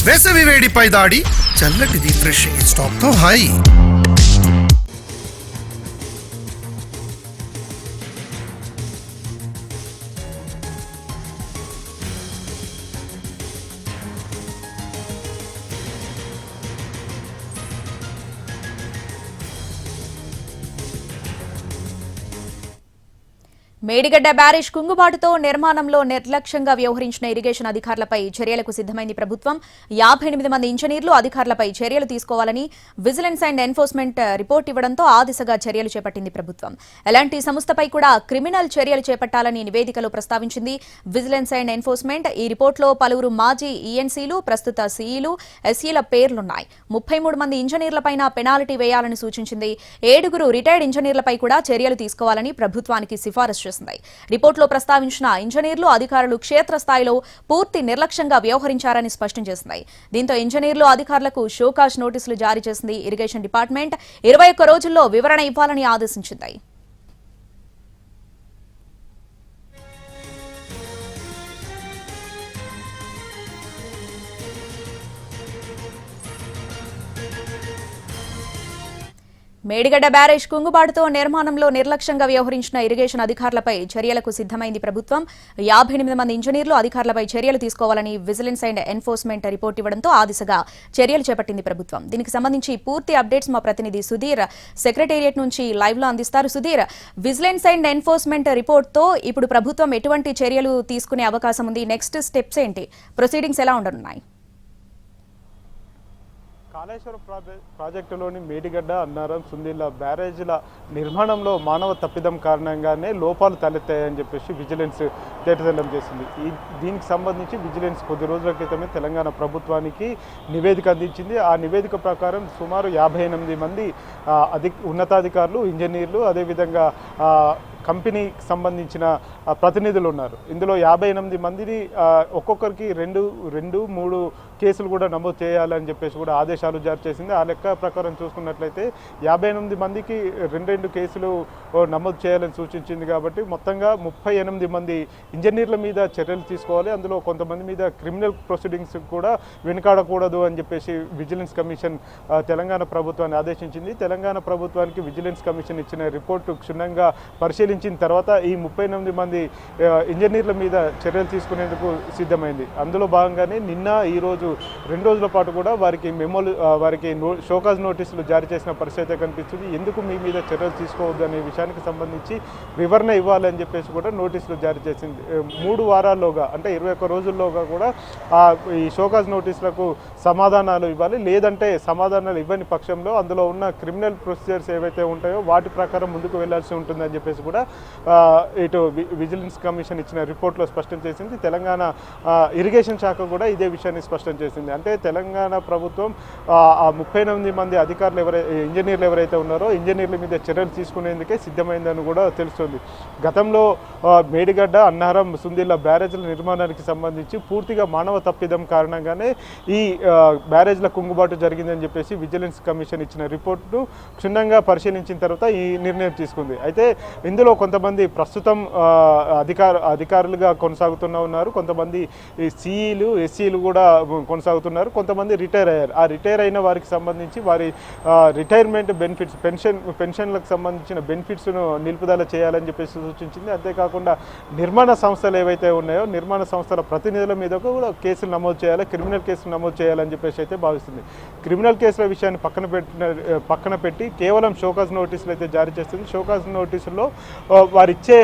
వేసవి వేడిపై దాడి, చల్లటి రిఫ్రెషింగ్ స్టాప్తో హాయి. మేడిగడ్డ బ్యారేజ్ కుంగుబాటుతో నిర్మాణంలో నిర్లక్ష్యంగా వ్యవహరించిన ఇరిగేషన్ అధికారులపై చర్యలకు సిద్ధమైంది ప్రభుత్వం. 58 మంది ఇంజనీర్లు అధికారులపై చర్యలు తీసుకోవాలని విజిలెన్స్ అండ్ ఎన్ఫోర్స్మెంట్ రిపోర్ట్ ఇవ్వడంతో ఆ దిశగా చర్యలు చేపట్టింది ప్రభుత్వం. ఎలాంటి సంస్థపై కూడా క్రిమినల్ చర్యలు చేపట్టాలని నివేదికలో ప్రస్తావించింది విజిలెన్స్ అండ్ ఎన్ఫోర్స్మెంట్. ఈ రిపోర్టులో పలువురు మాజీ ఈఎన్సీలు, ప్రస్తుత సీఈలు, ఎస్ఈల పేర్లున్నాయి. 33 మంది ఇంజనీర్లపైన పెనాల్టీ వేయాలని సూచించింది. 7 రిటైర్డ్ ఇంజనీర్లపై కూడా చర్యలు తీసుకోవాలని ప్రభుత్వానికి సిఫారసు చేసింది. రిపోర్టులో ప్రస్తావించిన ఇంజనీర్లు, అధికారులు క్షేత్రస్థాయిలో పూర్తి నిర్లక్ష్యంగా వ్యవహరించారని స్పష్టం చేసింది. దీంతో ఇంజనీర్లు, అధికారులకు షోకాజ్ నోటీసులు జారీ చేసింది ఇరిగేషన్ డిపార్ట్మెంట్. 21 రోజుల్లో వివరణ ఇవ్వాలని ఆదేశించింది. మేడిగడ్డ బ్యారేజ్ కుంగుబాటుతో నిర్మాణంలో నిర్లక్ష్యంగా వ్యవహరించిన ఇరిగేషన్ అధికారులపై చర్యలకు సిద్ధమైంది ప్రభుత్వం. 58 మంది ఇంజనీర్లు, అధికారులపై చర్యలు తీసుకోవాలని విజిలెన్స్ అండ్ ఎన్ఫోర్స్మెంట్ రిపోర్ట్ ఇవ్వడంతో ఆ దిశగా చర్యలు చేపట్టింది ప్రభుత్వం. దీనికి సంబంధించి పూర్తి అప్డేట్స్ మా ప్రతినిధి సుధీర్ సెక్రటేరియట్ నుంచి లైవ్ లో అందిస్తారు. సుధీర్, విజిలెన్స్ అండ్ ఎన్ఫోర్స్మెంట్ రిపోర్ట్తో ఇప్పుడు ప్రభుత్వం ఎటువంటి చర్యలు తీసుకునే అవకాశం ఉంది? నెక్స్ట్ స్టెప్స్ ఏంటి? ప్రొసీడింగ్స్ ఎలా ఉండనున్నాయి? కాళేశ్వరం ప్రాజెక్టులోని మేడిగడ్డ, అన్నారం, సుందిళ్ల బ్యారేజీల నిర్మాణంలో మానవ తప్పిదం కారణంగానే లోపాలు తలెత్తాయని చెప్పేసి విజిలెన్స్ తేటతెల్లం చేసింది. దీనికి సంబంధించి విజిలెన్స్ కొద్ది రోజుల క్రితమే తెలంగాణ ప్రభుత్వానికి నివేదిక అందించింది. ఆ నివేదిక ప్రకారం సుమారు 58 మంది ఉన్నతాధికారులు, ఇంజనీర్లు, అదేవిధంగా కంపెనీకి సంబంధించిన ప్రతినిధులు ఉన్నారు. ఇందులో 58 మందిని ఒక్కొక్కరికి 2-3 కేసులు కూడా నమోదు చేయాలని చెప్పేసి కూడా ఆదేశాలు జారీ చేసింది. ఆ లెక్క ప్రకారం చూసుకున్నట్లయితే 58 మందికి 2 కేసులు నమోదు చేయాలని సూచించింది. కాబట్టి మొత్తంగా 38 మంది ఇంజనీర్ల మీద చర్యలు తీసుకోవాలి. అందులో కొంతమంది మీద క్రిమినల్ ప్రొసీడింగ్స్ కూడా వెనుకాడకూడదు అని చెప్పేసి విజిలెన్స్ కమిషన్ తెలంగాణ ప్రభుత్వాన్ని ఆదేశించింది. తెలంగాణ ప్రభుత్వానికి విజిలెన్స్ కమిషన్ ఇచ్చిన రిపోర్టు క్షుణ్ణంగా పరిశీలించిన తర్వాత ఈ 38 మంది ఇంజనీర్ల మీద చర్యలు తీసుకునేందుకు సిద్ధమైంది. అందులో భాగంగానే నిన్న, ఈరోజు 2 రోజుల పాటు కూడా వారికి షోకాజ్ నోటీసులు జారీ చేసిన పరిస్థితి కనిపిస్తుంది. ఎందుకు మీ మీద చర్యలు తీసుకోవద్దు అనే విషయానికి సంబంధించి వివరణ ఇవ్వాలని చెప్పేసి కూడా నోటీసులు జారీ చేసింది. 3 వారాల్లోగా, అంటే 21 రోజుల్లోగా కూడా ఈ షోకాజ్ నోటీసులకు సమాధానాలు ఇవ్వాలి. లేదంటే సమాధానాలు ఇవ్వని పక్షంలో అందులో ఉన్న క్రిమినల్ ప్రొసీజర్స్ ఏవైతే ఉంటాయో వాటి ప్రకారం ముందుకు వెళ్లాల్సి ఉంటుందని చెప్పేసి కూడా ఇటు విజిలెన్స్ కమిషన్ ఇచ్చిన రిపోర్ట్లో స్పష్టం చేసింది. తెలంగాణ ఇరిగేషన్ శాఖ కూడా ఇదే విషయాన్ని స్పష్టం చేసింది. అంటే తెలంగాణ ప్రభుత్వం ఆ 38 మంది అధికారులు ఇంజనీర్లు ఎవరైతే ఉన్నారో ఇంజనీర్ల మీద చర్యలు తీసుకునేందుకే సిద్ధమైందని కూడా తెలుస్తుంది. గతంలో మేడిగడ్డ, అన్నారం, సుందిళ్ల బ్యారేజ్ల నిర్మాణానికి సంబంధించి పూర్తిగా మానవ తప్పిదం కారణంగానే ఈ బ్యారేజ్ల కుంగుబాటు జరిగిందని చెప్పేసి విజిలెన్స్ కమిషన్ ఇచ్చిన రిపోర్టును క్షుణ్ణంగా పరిశీలించిన తర్వాత ఈ నిర్ణయం తీసుకుంది. అయితే ఇందులో కొంతమంది ప్రస్తుతం అధికారులుగా ఉన్నారు, కొంతమంది సిఈలు, ఎస్సీలు కూడా కొనసాగుతున్నారు, కొంతమంది రిటైర్ అయ్యారు. ఆ రిటైర్ అయిన వారికి సంబంధించి వారి రిటైర్మెంట్ బెనిఫిట్స్, పెన్షన్లకు సంబంధించిన బెనిఫిట్స్ను నిలుపుదల చేయాలని చెప్పేసి సూచించింది. అంతేకాకుండా నిర్మాణ సంస్థలు ఏవైతే ఉన్నాయో నిర్మాణ సంస్థల ప్రతినిధుల మీద కూడా కేసులు నమోదు చేయాలి, క్రిమినల్ కేసులు నమోదు చేయాలని చెప్పేసి అయితే భావిస్తుంది. క్రిమినల్ కేసుల విషయాన్ని పక్కన పెట్టి కేవలం షోకాజ్ నోటీసులు అయితే జారీ చేస్తుంది. షోకాజ్ నోటీసుల్లో వారిచ్చే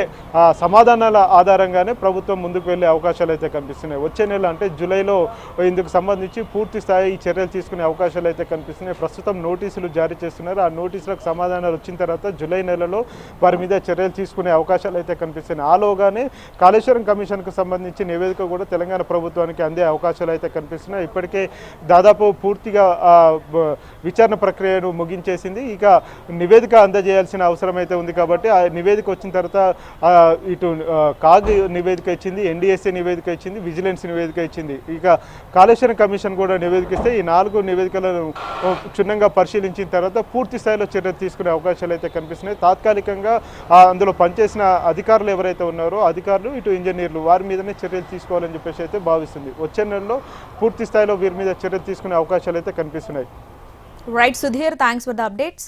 సమాధానాల ఆధారంగానే ప్రభుత్వం ముందుకు వెళ్ళే అవకాశాలు అయితే కనిపిస్తున్నాయి. వచ్చే నెల, అంటే జూలైలో ఇందుకు సంబంధించి పూర్తి స్థాయి చర్యలు తీసుకునే అవకాశాలు అయితే కనిపిస్తున్నాయి. ప్రస్తుతం నోటీసులు జారీ చేస్తున్నారు. ఆ నోటీసులకు సమాధానాలు వచ్చిన తర్వాత జూలై నెలలో వారి మీద చర్యలు తీసుకునే అవకాశాలు అయితే కనిపిస్తున్నాయి. ఆలోగానే కాళేశ్వరం కమిషన్కు సంబంధించి నివేదిక కూడా తెలంగాణ ప్రభుత్వానికి అందే అవకాశాలు అయితే కనిపిస్తున్నాయి. ఇప్పటికే దాదాపు పూర్తిగా విచారణ ప్రక్రియను ముగించేసింది. ఇక నివేదిక అందజేయాల్సిన అవసరం అయితే ఉంది. కాబట్టి ఆ నివేదిక వచ్చిన తర్వాత ఇటు కాగ్ నివేదిక ఇచ్చింది, ఎన్డీఎస్ఏ నివేదిక ఇచ్చింది, విజిలెన్స్ నివేదిక ఇచ్చింది. ఇక కాళేశ్వరం కమిషన్ కూడా నివేదిక ఇస్తే ఈ 4 నివేదికలను క్షుణ్ణంగా పరిశీలించిన తర్వాత పూర్తి స్థాయిలో చర్యలు తీసుకునే అవకాశాలు అయితే కనిపిస్తున్నాయి. తాత్కాలికంగా అందులో పనిచేసిన అధికారులు ఎవరైతే ఉన్నారో అధికారులు, ఇటు ఇంజనీర్లు, వారి మీదనే చర్యలు తీసుకోవాలని చెప్పేసి అయితే భావిస్తుంది. వచ్చే నెలలో పూర్తి స్థాయిలో వీరి మీద చర్య తీసుకునే అవకాశాలు అయితే కనిపిస్తున్నాయి. Right Sudheer, thanks for the updates.